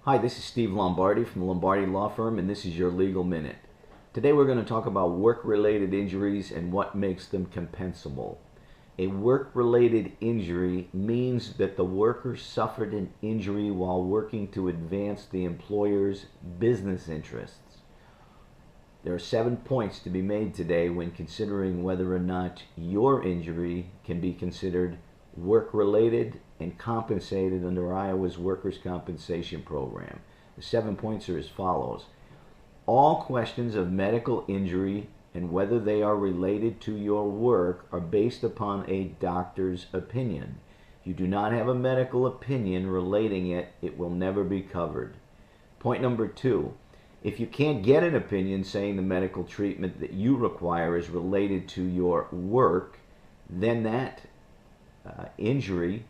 Hi, this is Steve Lombardi from the Lombardi Law Firm, and this is your Legal Minute. Today we're going to talk about work-related injuries and what makes them compensable. A work-related injury means that the worker suffered an injury while working to advance the employer's business interests. There are 7 points to be made today when considering whether or not your injury can be considered work-related and compensated under Iowa's workers' compensation program. The 7 points are as follows. All questions of medical injury and whether they are related to your work are based upon a doctor's opinion. If you do not have a medical opinion relating it, it will never be covered. Point number 2. If you can't get an opinion saying the medical treatment that you require is related to your work, then that injury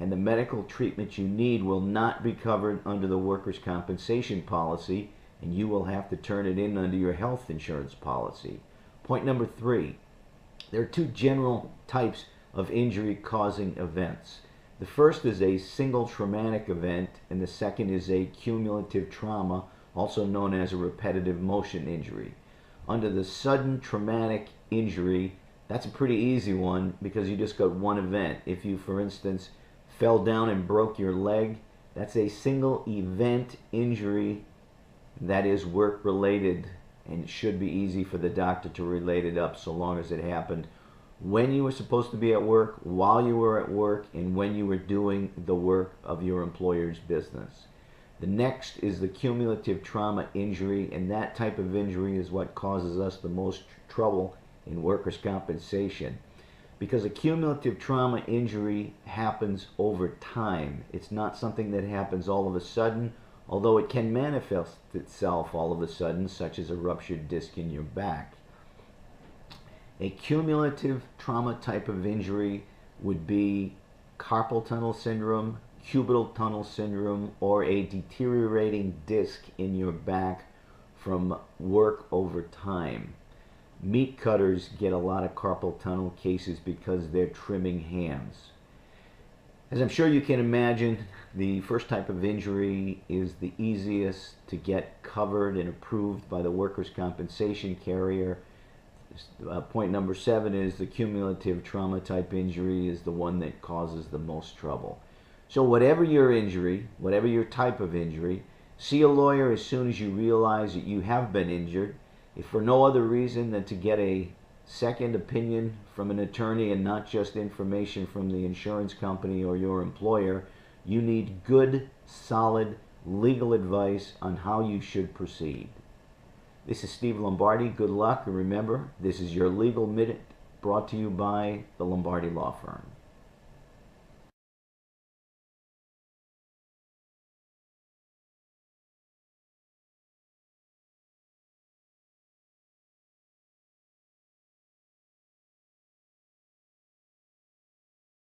and the medical treatment you need will not be covered under the workers' compensation policy, and you will have to turn it in under your health insurance policy. Point number 3, there are 2 general types of injury-causing events. The first is a single traumatic event, and the second is a cumulative trauma, also known as a repetitive motion injury. Under the sudden traumatic injury, that's a pretty easy one because you just got one event. If you, for instance, fell down and broke your leg, that's a single event injury that is work-related, and it should be easy for the doctor to relate it up so long as it happened when you were supposed to be at work, while you were at work, and when you were doing the work of your employer's business. The next is the cumulative trauma injury, and that type of injury is what causes us the most trouble in workers' compensation, because a cumulative trauma injury happens over time. It's not something that happens all of a sudden, although it can manifest itself all of a sudden, such as a ruptured disc in your back. A cumulative trauma type of injury would be carpal tunnel syndrome, cubital tunnel syndrome, or a deteriorating disc in your back from work over time. Meat cutters get a lot of carpal tunnel cases because they're trimming hams. As I'm sure you can imagine, the first type of injury is the easiest to get covered and approved by the workers' compensation carrier. Point number 7 is the cumulative trauma type injury is the one that causes the most trouble. So whatever your injury, whatever your type of injury, see a lawyer as soon as you realize that you have been injured. If for no other reason than to get a second opinion from an attorney and not just information from the insurance company or your employer, you need good, solid legal advice on how you should proceed. This is Steve Lombardi. Good luck, and remember, this is your Legal Minute brought to you by the Lombardi Law Firm.